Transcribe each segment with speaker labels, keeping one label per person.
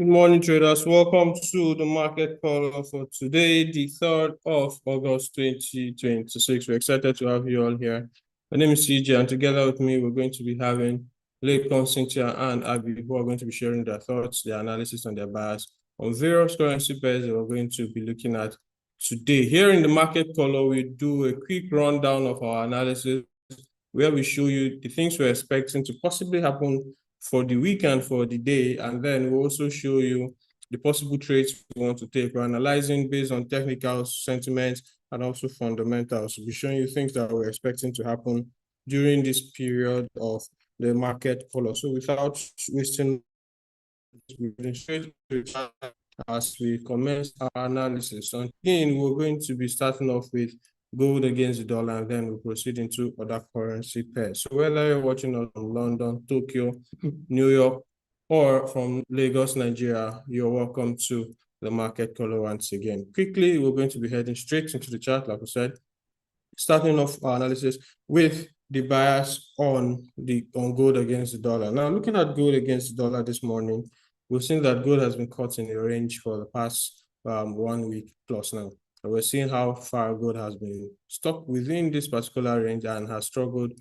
Speaker 1: Good morning, traders. Welcome to the market call for today, the 3rd of August 2026. We're excited to have you all here. My name is CJ, and together with me, we're going to be having Lakon, Cynthia, and Abby, who are going to be sharing their thoughts, their analysis, and their bias on various currency pairs that we're going to be looking at today. Here in the market call, we do a quick rundown of our analysis where we show you the things we're expecting to possibly happen for the weekend, for the day, and then we'll also show you the possible trades we want to take. We're analyzing based on technical sentiments and also fundamentals. We'll be showing you things that we're expecting to happen during this period of the market color. So without wasting straight as we commence our analysis. So again, we're going to be starting off with gold against the dollar, and then we'll proceed into other currency pairs. So whether you're watching on London, Tokyo, New York, or from Lagos, Nigeria, you're welcome to the market color once again. Quickly, we're going to be heading straight into the chart, like I said, starting off our analysis with the bias on gold against the dollar. Now, looking at gold against the dollar this morning, we've seen that gold has been caught in a range for the past 1 week plus now. And we're seeing how far gold has been stuck within this particular range and has struggled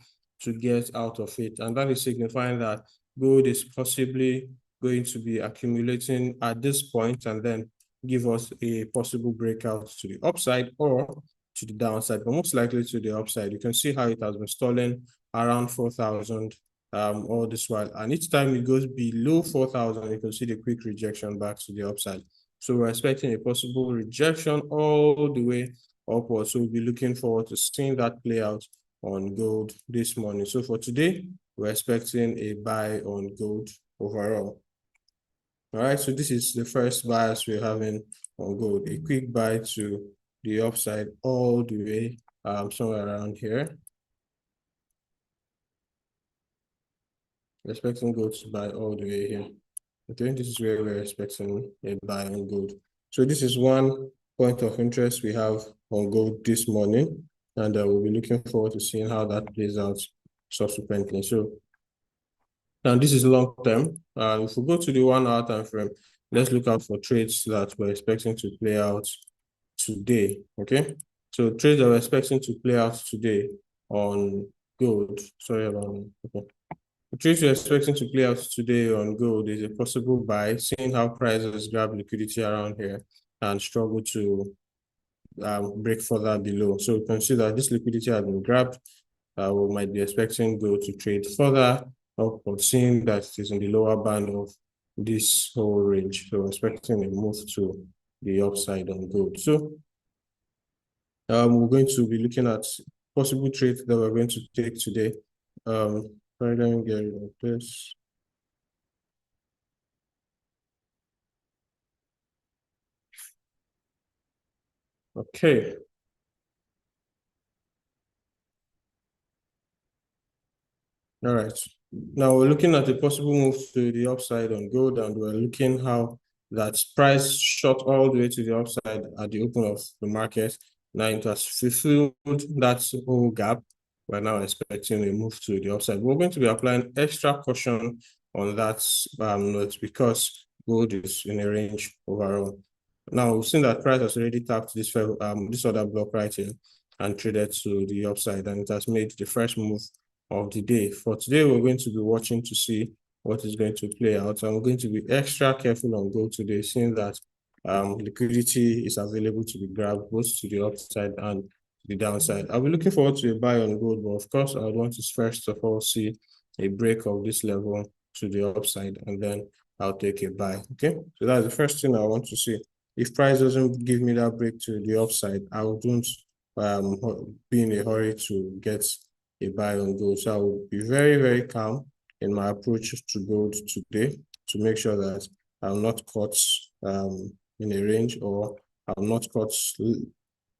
Speaker 1: to get out of it. And that is signifying that gold is possibly going to be accumulating at this point and then give us a possible breakout to the upside or to the downside, but most likely to the upside. You can see how it has been stalling around 4,000 all this while. And each time it goes below 4,000, you can see the quick rejection back to the upside. So we're expecting a possible rejection all the way upwards. So we'll be looking forward to seeing that play out on gold this morning. So for today, we're expecting a buy on gold overall. All right, so this is the first bias we're having on gold, a quick buy to the upside all the way somewhere around here. Expecting gold to buy all the way here. Okay, this is where we're expecting a buy on gold. So this is one point of interest we have on gold this morning, and we'll be looking forward to seeing how that plays out subsequently. So now this is long term. If we go to the 1 hour time frame, let's look out for trades that we're expecting to play out today. Okay, so trades that we're expecting to play out today on gold. Okay. The trades we're expecting to play out today on gold is a possible buy, seeing how prices grab liquidity around here and struggle to break further below. So you can see that this liquidity has been grabbed. We might be expecting gold to trade further upward, seeing that it is in the lower band of this whole range. So expecting a move to the upside on gold. So we're going to be looking at possible trades that we're going to take today. Let me get rid of this. Okay. All right. Now we're looking at a possible move to the upside on gold, and we're looking how that price shot all the way to the upside at the open of the market. Now it has fulfilled that whole gap. We're now expecting a move to the upside. We're going to be applying extra caution on that note because gold is in a range overall. Now we've seen that price has already tapped this other block right here and traded to the upside, and it has made the first move of the day. For today, we're going to be watching to see what is going to play out. And we're going to be extra careful on gold today, seeing that liquidity is available to be grabbed both to the upside and the downside. I'll be looking forward to a buy on gold, but of course, I would want to first of all see a break of this level to the upside, and then I'll take a buy. Okay, so that's the first thing I want to see. If price doesn't give me that break to the upside, I wouldn't be in a hurry to get a buy on gold. So I will be very, very calm in my approach to gold today to make sure that I'm not caught in a range, or I'm not caught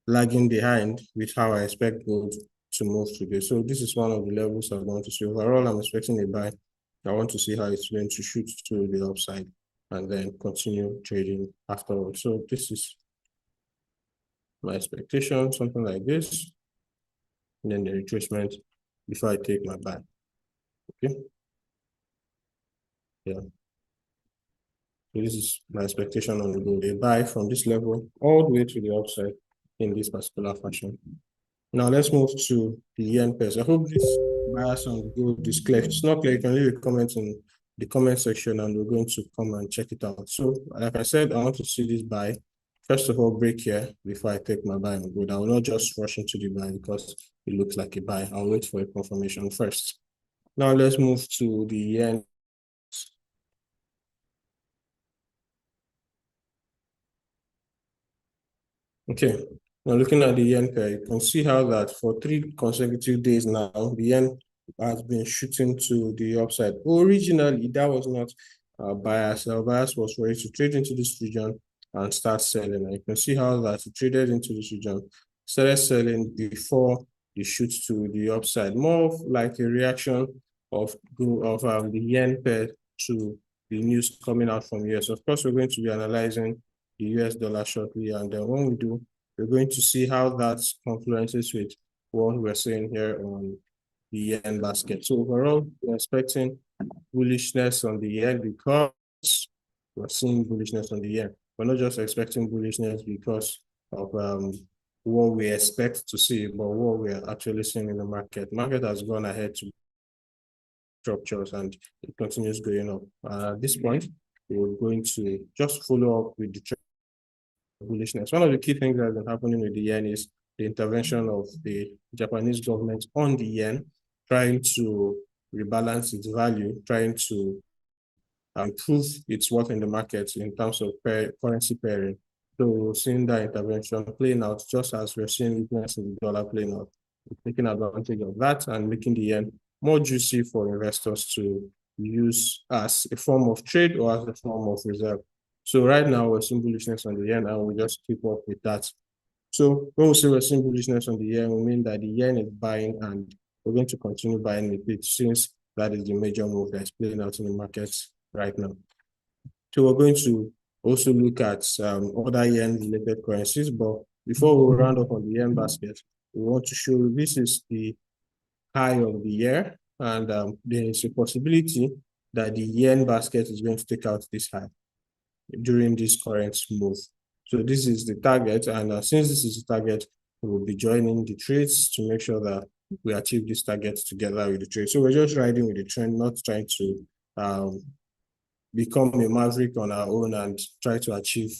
Speaker 1: lagging behind with how I expect gold to move today. So this is one of the levels I want to see. Overall, I'm expecting a buy. I want to see how it's going to shoot to the upside and then continue trading afterwards. So this is my expectation, something like this. And then the retracement before I take my buy. Okay. Yeah. So this is my expectation on the gold. A buy from this level all the way to the upside in this particular fashion. Now let's move to the yen pairs. I hope this bias on the gold is clear. If it's not clear, you can leave a comment in the comment section and we're going to come and check it out. So like I said, I want to see this buy. First of all, break here before I take my buy on gold. I will not just rush into the buy because it looks like a buy. I'll wait for a confirmation first. Now let's move to the yen. Okay, now looking at the yen pair, you can see how that for 3 consecutive days now, the yen has been shooting to the upside. Originally, that was not our bias. Our bias was for it to trade into this region and start selling. And you can see how that it traded into this region, started selling before the shoot to the upside, more of like a reaction of the yen pair to the news coming out from US. Of course, we're going to be analyzing the US dollar shortly, and then when we do, we're going to see how that confluences with what we're saying here on the yen basket. So overall, we're expecting bullishness on the yen because we're seeing bullishness on the yen. We're not just expecting bullishness because of what we expect to see, but what we're actually seeing in the market. Market has gone ahead to structures and it continues going up. At this point, we're going to just follow up with the bullishness. One of the key things that has been happening with the yen is the intervention of the Japanese government on the yen, trying to rebalance its value, trying to improve its worth in the market in terms of currency pairing. So we're seeing that intervention playing out just as we're seeing weakness in the dollar playing out, taking advantage of that and making the yen more juicy for investors to use as a form of trade or as a form of reserve. So right now we're seeing bullishness on the yen and we just keep up with that. So when we say we're seeing bullishness on the yen, we mean that the yen is buying and we're going to continue buying with it since that is the major move that's playing out in the markets right now. So we're going to also look at other yen-related currencies, but before we round up on the yen basket, we want to show you this is the high of the year, and there is a possibility that the yen basket is going to take out this high during this current move. So this is the target, and since this is the target, we will be joining the trades to make sure that we achieve this target together with the trade. So we're just riding with the trend, not trying to become a maverick on our own and try to achieve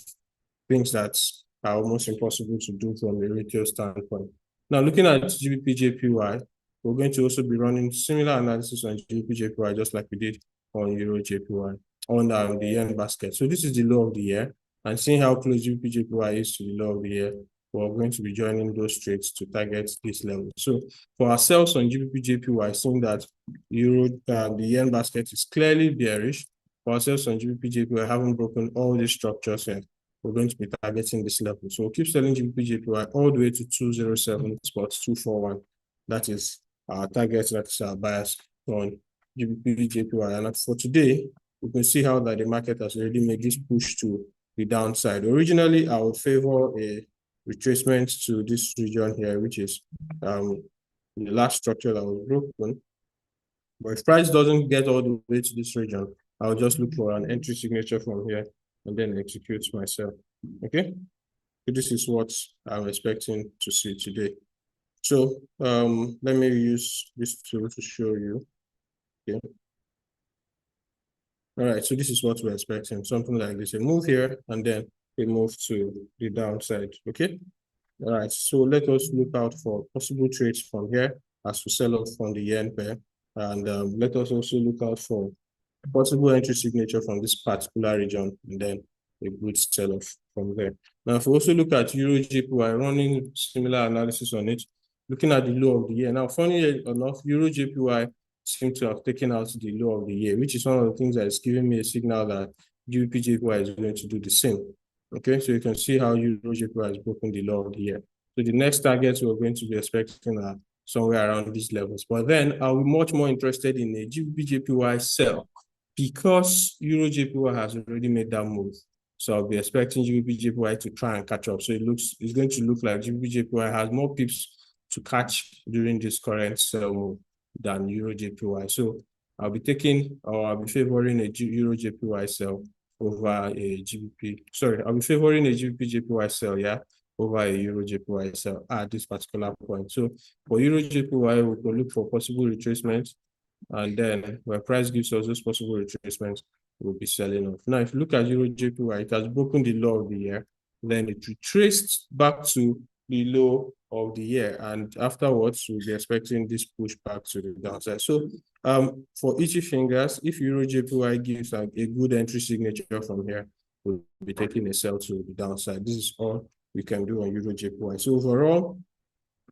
Speaker 1: things that are almost impossible to do from a retail standpoint. Now, looking at GBP-JPY, we're going to also be running similar analysis on GBP-JPY, just like we did on Euro-JPY, on the yen basket. So this is the low of the year, and seeing how close GBP-JPY is to the low of the year, we're going to be joining those trades to target this level. So for ourselves on GBP-JPY, seeing that the yen basket is clearly bearish, for ourselves on GBP-JPY haven't broken all these structures yet. We're going to be targeting this level. So we'll keep selling GBP-JPY all the way to 207 spots, 241. That is our target, that's our bias on GBP-JPY. And for today, we can see how that the market has already made this push to the downside. Originally, I would favor a retracement to this region here, which is the last structure that was broken. But if price doesn't get all the way to this region, I'll just look for an entry signature from here and then execute myself. Okay, so this is what I'm expecting to see today. So let me use this tool to show you. Okay. All right, so this is what we're expecting, something like this, a move here and then a move to the downside. Okay. All right, so let us look out for possible trades from here as we sell off from the yen pair, and let us also look out for possible entry signature from this particular region and then a good sell-off from there. Now, if we also look at Euro-JPY, running similar analysis on it, looking at the low of the year. Now, funny enough, Euro-JPY seem to have taken out the low of the year, which is one of the things that is giving me a signal that GBP-JPY is going to do the same. Okay, so you can see how Euro-JPY has broken the low of the year. So the next targets we're going to be expecting are somewhere around these levels. But then I'll be much more interested in a GBP-JPY sell because Euro-JPY has already made that move. So I'll be expecting GBP-JPY to try and catch up. So it's going to look like GBP-JPY has more pips to catch during this current sell move than Euro-JPY. So I'll be favoring a Euro-JPY sell over a GBP. Sorry, I'll be favoring a GBP JPY sell, yeah, over a Euro JPY sell at this particular point. So for Euro JPY, we will look for possible retracement, and then when price gives us those possible retracements, we'll be selling off. Now, if you look at Euro JPY, it has broken the low of the year, then it retraced back to the low of the year, and afterwards we'll be expecting this push back to the downside. So for itchy fingers, if Euro JPY gives a good entry signature from here, we'll be taking a sell to the downside. This is all we can do on Euro JPY. So overall,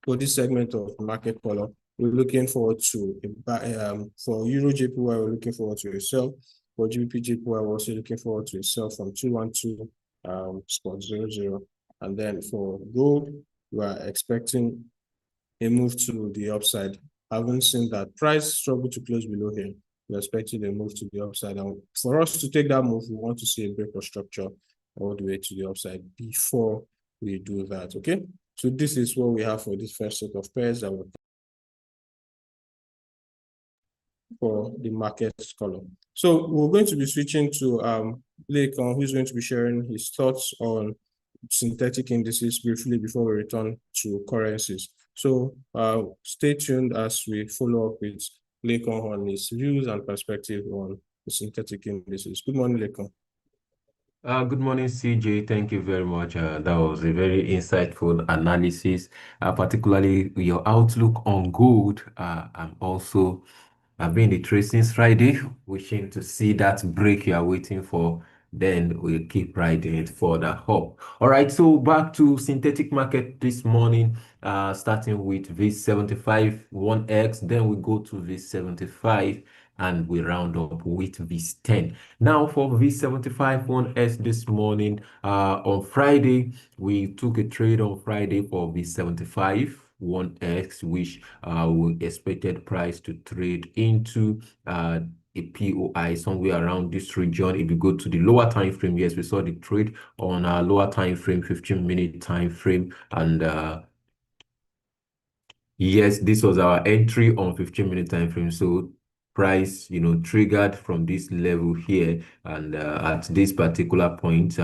Speaker 1: for this segment of market color, we're looking forward to for Euro JPY, we're looking forward to a sell. For GBP JPY, we're also looking forward to a sell from 212 spot 00. And then for gold, we are expecting a move to the upside. Having seen that price struggle to close below here, we're expecting a move to the upside. And for us to take that move, we want to see a break of structure all the way to the upside before we do that. Okay. So this is what we have for this first set of pairs that will for the market column. So we're going to be switching to Lekon, who's going to be sharing his thoughts on synthetic indices briefly before we return to currencies. So stay tuned as we follow up with Lekon on his views and perspective on the synthetic indices. Good morning, Lekon.
Speaker 2: Good morning, CJ. Thank you very much. That was a very insightful analysis, particularly your outlook on gold. I've been in the trade since Friday, wishing to see that break you are waiting for. Then we'll keep riding it further up. All right, so back to synthetic market this morning, starting with V75 1X, then we go to V75 and we round up with VIS10. Now for V75 1S this morning, on Friday, we took a trade on Friday for V75 1X, which we expected price to trade into a POI somewhere around this region. If you go to the lower time frame, yes, we saw the trade on a lower time frame, 15-minute time frame, and yes, this was our entry on 15-minute time frame. So price, triggered from this level here, and at this particular point,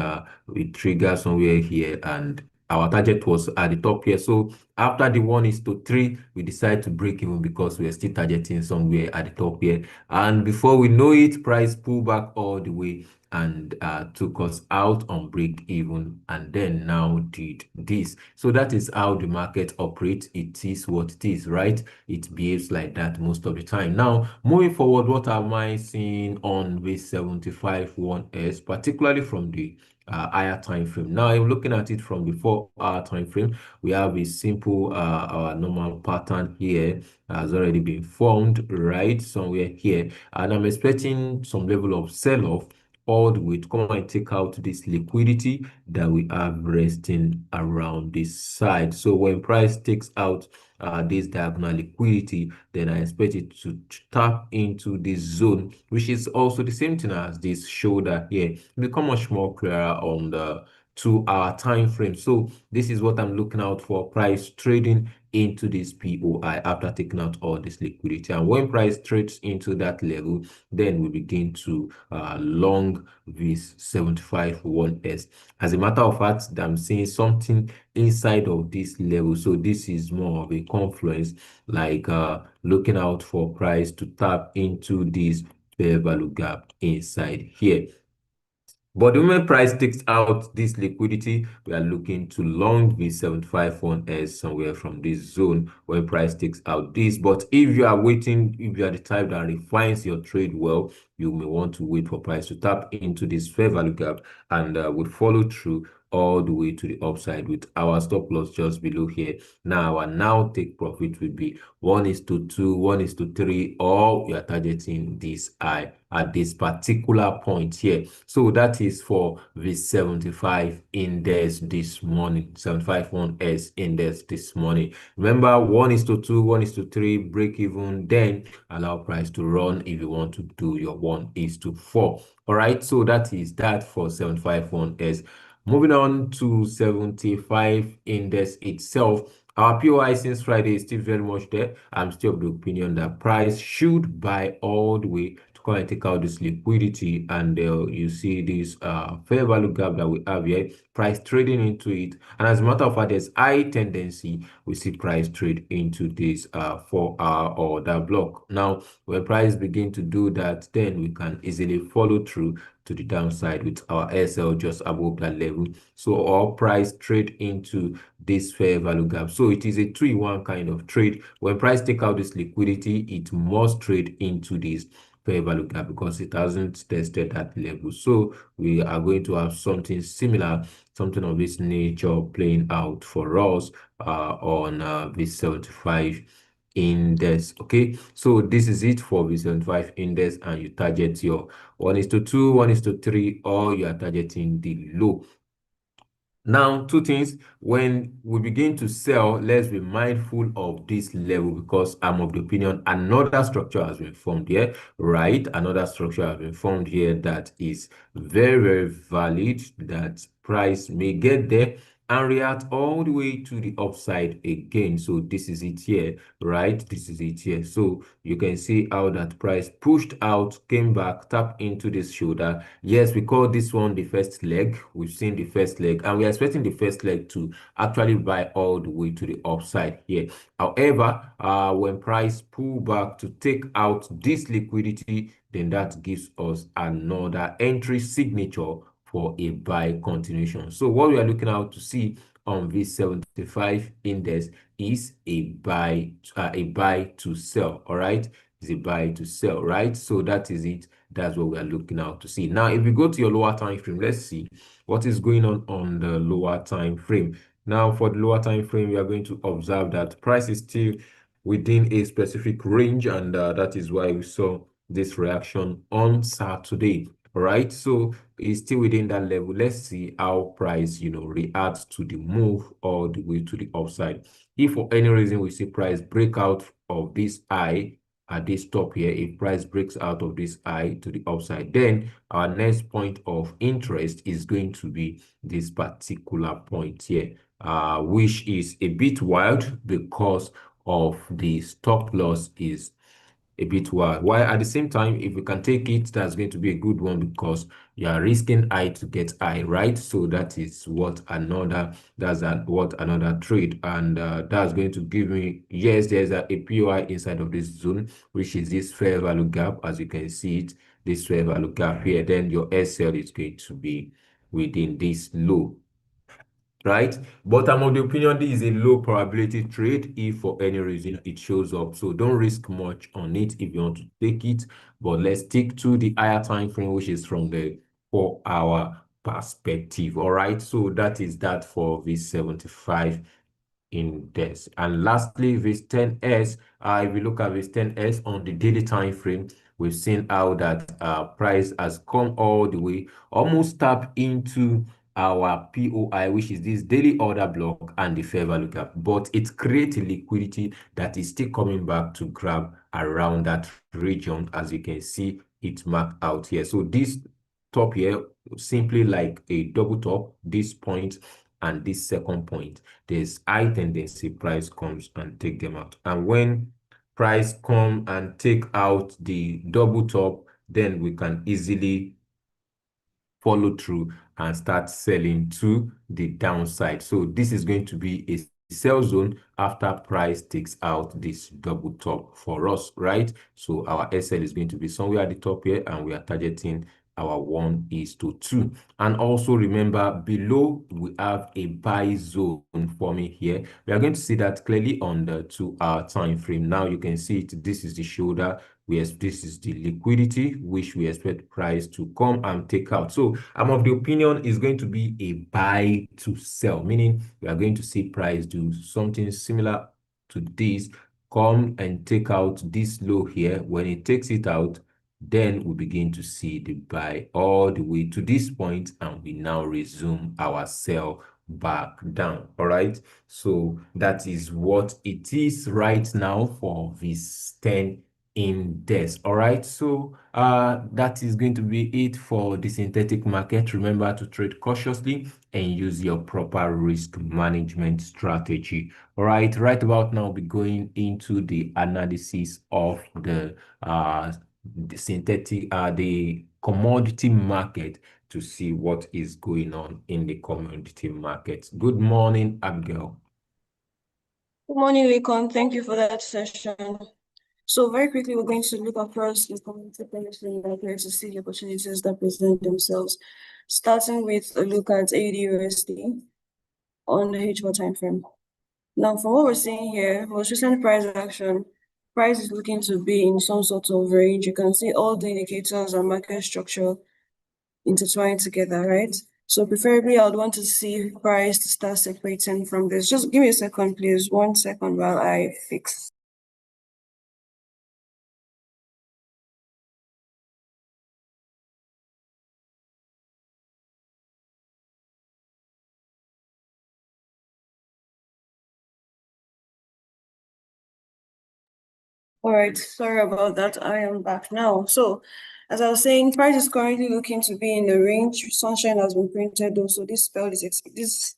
Speaker 2: we triggered somewhere here, and our target was at the top here. So after the 1:3, we decided to break even because we are still targeting somewhere at the top here. And before we know it, price pulled back all the way and took us out on break even, and then now did this. So that is how the market operates. It is what it is, right? It behaves like that most of the time. Now, moving forward, what am I seeing on this 75 1S, particularly from the higher time frame? Now, I'm looking at it from the 4-hour time frame. We have a simple our normal pattern here has already been formed right somewhere here, and I'm expecting some level of sell-off all the way to come and take out this liquidity that we have resting around this side. So when price takes out this diagonal liquidity, then I expect it to tap into this zone, which is also the same thing as this shoulder here. Become much more clearer on the 2-hour time frame. So this is what I'm looking out for, price trading into this POI after taking out all this liquidity. And when price trades into that level, then we begin to long this 75 1S. As a matter of fact, I'm seeing something inside of this level. So this is more of a confluence, like looking out for price to tap into this fair value gap inside here. But the moment price takes out this liquidity, we are looking to long V75 1S somewhere from this zone where price takes out this. But if you are waiting, if you are the type that refines your trade well, you may want to wait for price to tap into this fair value gap and would follow through all the way to the upside with our stop loss just below here. Now, our now take profit will be 1:2, 1:3, or you are targeting this high at this particular point here. So that is for the 75 index this morning, 75 1S index this morning. Remember, 1:2, 1:3, break even, then allow price to run if you want to do your 1:4. All right, so that is that for 75 1S. Moving on to 75 index itself. Our POI since Friday is still very much there. I'm still of the opinion that price should buy all the way to to come and take out this liquidity, and you see this fair value gap that we have here, price trading into it. And as a matter of fact, there's high tendency we see price trade into this 4-hour order block. Now, when price begin to do that, then we can easily follow through to the downside with our SL just above that level. So our price trade into this fair value gap. So it is a 2-in-1 kind of trade. When price take out this liquidity, it must trade into this fair value gap because it hasn't tested that level. So we are going to have something similar, something of this nature playing out for us on this 75 index. Okay, so this is it for the 75 index, and you target your 1:2, 1:3, or you are targeting the low. Now, two things. When we begin to sell, let's be mindful of this level because I'm of the opinion another structure has been formed here, right? Another structure has been formed here that is very, very valid, that price may get there and react all the way to the upside again. So this is it here, right? This is it here. So you can see how that price pushed out, came back, tapped into this shoulder. Yes, we call this one the first leg. We've seen the first leg, and we're expecting the first leg to actually buy all the way to the upside here. However, when price pull back to take out this liquidity, then that gives us another entry signature for a buy continuation. So what we are looking out to see on this 75 index is a buy to sell. All right, is a buy to sell, right? So that is it. That's what we are looking out to see. Now, if we go to your lower time frame, let's see what is going on the lower time frame. Now, for the lower time frame, we are going to observe that price is still within a specific range, and that is why we saw this reaction on Saturday. All right, so it's still within that level. Let's see how price, reacts to the move all the way to the upside. If for any reason we see price break out of this high at this top here, if price breaks out of this high to the upside, then our next point of interest is going to be this particular point here, which is a bit wild because of the stop loss is a bit wild. While at the same time, if we can take it, that's going to be a good one because you are risking high to get high, right? So that is what another trade, and that's going to give me, yes, there's a POI inside of this zone, which is this fair value gap, as you can see it, this fair value gap here. Then your SL is going to be within this low, right? But I'm of the opinion this is a low probability trade if for any reason it shows up. So don't risk much on it if you want to take it. But let's stick to the higher time frame, which is from the 4-hour perspective. All right. So that is that for this 75 index. And lastly, this 10S, if we look at this 10S on the daily time frame, we've seen how that price has come all the way, almost tap into our POI, which is this daily order block and the fair value gap, but it creates a liquidity that is still coming back to grab around that region, as you can see it marked out here. So this top here, simply like a double top, this point and this second point, there's high tendency price comes and take them out. And when price come and take out the double top, then we can easily follow through and start selling to the downside. So this is going to be a sell zone after price takes out this double top for us, right? So our SL is going to be somewhere at the top here, and we are targeting our 1:2. And also remember, below we have a buy zone forming here. We are going to see that clearly on the 2-hour time frame. Now you can see it. This is the shoulder. This is the liquidity which we expect price to come and take out. So I'm of the opinion it's going to be a buy to sell, meaning we are going to see price do something similar to this, come and take out this low here. When it takes it out, then we begin to see the buy all the way to this point, and we now resume our sell back down. All right, so that is what it is right now for this 10 index. All right, so that is going to be it for the synthetic market. Remember to trade cautiously and use your proper risk management strategy. All right, right about now we'll be going into the analysis of the the commodity market to see what is going on in the commodity market. Good morning, Abigail.
Speaker 3: Good morning, Lincoln. Thank you for that session. So very quickly, we're going to look across the commodity pricing market to see the opportunities that present themselves, starting with a look at AUD/USD on the H4 time frame. Now, from what we're seeing here, most recent price action, price is looking to be in some sort of range. You can see all the indicators and market structure intertwined together, right? So preferably, I would want to see price to start separating from this. Just give me a second, please. 1 second while I fix. All right, sorry about that. I am back now. So, as I was saying, price is currently looking to be in the range. Sunshine has been printed, though, so this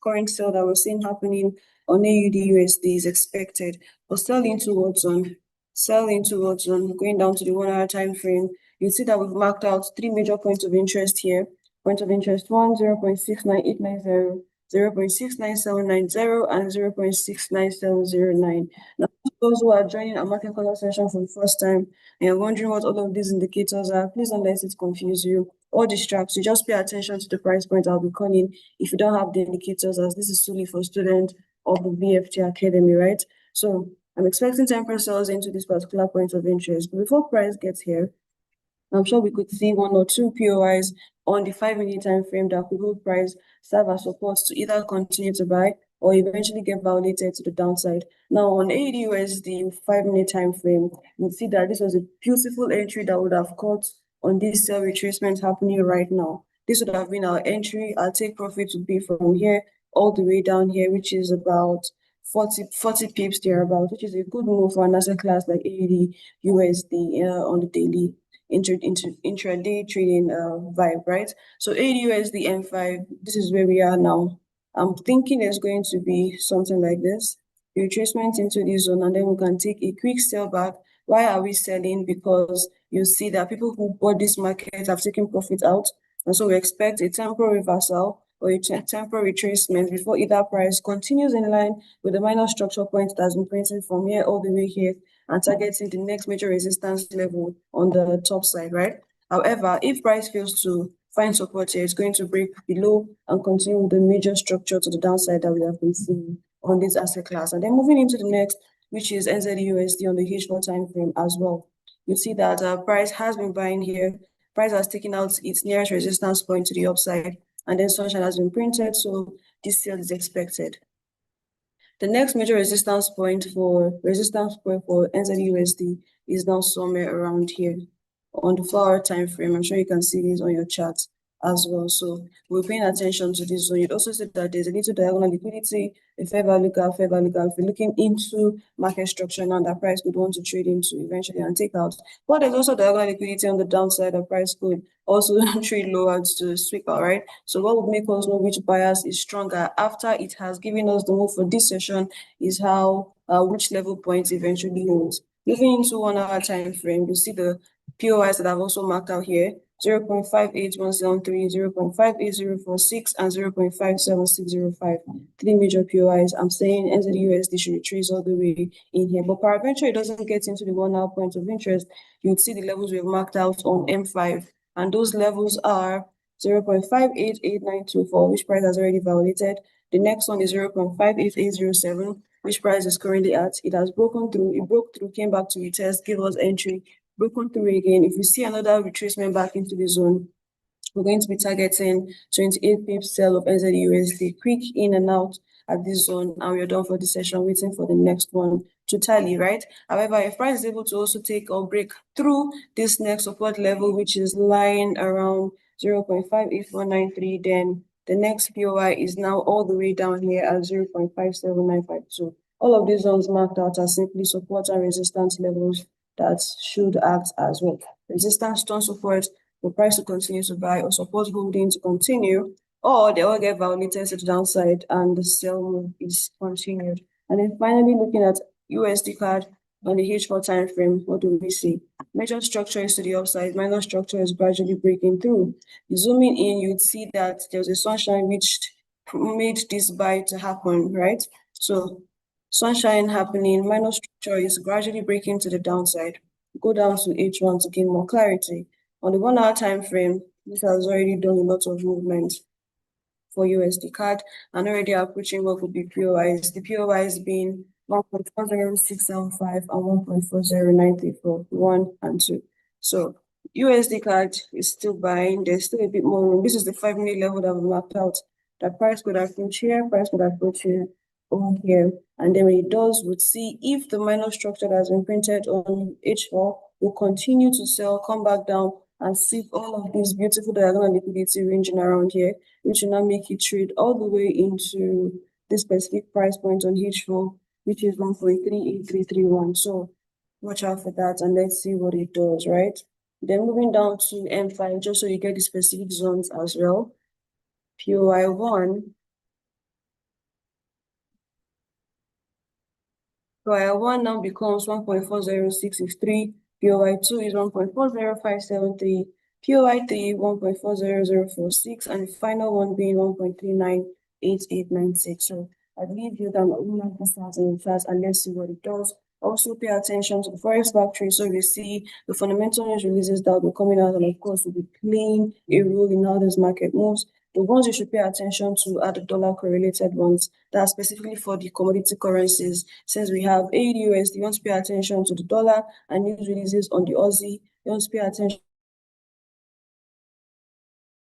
Speaker 3: current sell that we're seeing happening on AUD/USD is expected. But selling towards zone, going down to the 1 hour time frame. You see that we've marked out 3 major points of interest here. Point of interest 1, 0.69890, 0.69790, and 0.69709. Now, those who are joining our market color session for the first time and you're wondering what all of these indicators are, please don't let it confuse you or distract you. Just pay attention to the price point I'll be calling if you don't have the indicators, as this is solely for students of the BFT Academy, right? So I'm expecting temporary sales into this particular point of interest. But before price gets here, I'm sure we could see 1 or 2 POIs on the 5-minute time frame that could hold price, serve as support to either continue to buy or eventually get validated to the downside. Now on AUD/USD 5-minute time frame, you'll see that this was a beautiful entry that would have caught on this sell retracement happening right now. This would have been our entry. Our take profit would be from here all the way down here, which is about 40 pips thereabout, which is a good move for an asset class like AUD/USD on the daily intraday trading vibe, right? So AUD/USD M5, this is where we are now. I'm thinking there's going to be something like this, retracement into this zone, and then we can take a quick sell back. Why are we selling? Because you see that people who bought this market have taken profit out, and so we expect a temporary reversal or a temporary retracement before either price continues in line with the minor structure point that's been printed from here all the way here and targeting the next major resistance level on the top side, right? However, if price fails to find support here, it's going to break below and continue with the major structure to the downside that we have been seeing on this asset class. And then moving into the next, which is NZD/USD on the H4 time frame as well. You see that price has been buying here. Price has taken out its nearest resistance point to the upside, and then sunshine has been printed, so this sale is expected. The next major resistance point for NZD/USD is now somewhere around here on the 4-hour time frame. I'm sure you can see this on your chart as well. So we're paying attention to this zone. You'd also see that there's a little diagonal liquidity, a fair value gap, fair value gap. If you're looking into market structure now, that price could want to trade into eventually and take out. But there's also diagonal liquidity on the downside. The price could also trade lower to sweep out, right? So what would make us know which bias is stronger after it has given us the move for this session is how which level points eventually holds. Moving into 1 hour time frame, you see the POIs that I've also marked out here, 0.58173, 0.58046, and 0.57605. 3 major POIs. I'm saying NZD/USD should retrace all the way in here. But peradventure it doesn't get into the 1 hour point of interest, you'd see the levels we've marked out on M5. And those levels are 0.588924, which price has already validated. The next one is 0.58807, which price is currently at. It has broken through, it broke through, came back to retest, gave us entry, broken through again. If we see another retracement back into the zone, we're going to be targeting 28 pips sell of NZD/USD, quick in and out at this zone, and we're done for the session, waiting for the next one to tally, right? However, if price is able to also take or break through this next support level, which is lying around 0.58493, then the next POI is now all the way down here at 0.57952. All of these zones marked out as simply support and resistance levels that should act as well. Resistance turn support for price to continue to buy, or support holding to continue, or they all get validated to the downside and the sell move is continued. And then finally looking at USD card, On the H4 time frame, what do we see? Major structure is to the upside, minor structure is gradually breaking through. Zooming in, you'd see that there's a sunshine which made this buy to happen, right? So sunshine happening, minor structure is gradually breaking to the downside. Go down to H1 to gain more clarity. On the 1 hour time frame, this has already done a lot of movement for USD CAD and already approaching what would be POIs. The POIs being 1.40675 and 1.40934, 1 and 2. So USD CAD is still buying. There's still a bit more room. This is the 5-minute level that we mapped out. The price could approach here, price could approach here, over here. And then when it does, we'll see if the minor structure that has been printed on H4 will continue to sell, come back down, and see all of these beautiful diagonal liquidity ranging around here, which will now make it trade all the way into this specific price point on H4, which is 1.38331. So watch out for that and let's see what it does, right? Then moving down to M5, just so you get the specific zones as well. POI1. POI1 now becomes 1.40663. POI2 is 1.40573. POI3 1.40046, and the final one being 1.398896. So I believe you can mark this out in the chart and let's see what it does. Also pay attention to the Forex factory, so we see the fundamental news releases that will be coming out, and of course will be playing a role in how this market moves. The ones you should pay attention to are the dollar correlated ones that are specifically for the commodity currencies. Since we have AUD/USD, you want to pay attention to the dollar and news releases on the Aussie. You want to pay attention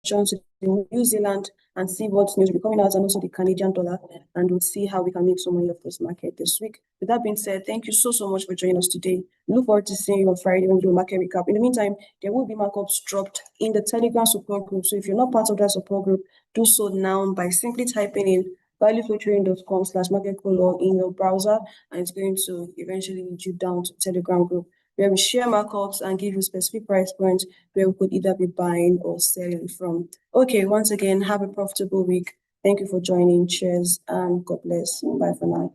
Speaker 3: to New Zealand and see what news will be coming out, and also the Canadian dollar, and we'll see how we can make some money off this market this week. With that being said, thank you so much for joining us today. Look forward to seeing you on Friday when we do a market recap. In the meantime, there will be markups dropped in the Telegram support group. So if you're not part of that support group, do so now by simply typing in valuefultrading.com/marketcaller in your browser, and it's going to eventually lead you down to the Telegram group, where we share markups and give you specific price points where we could either be buying or selling from. Okay, once again, have a profitable week. Thank you for joining. Cheers and God bless. Bye for now.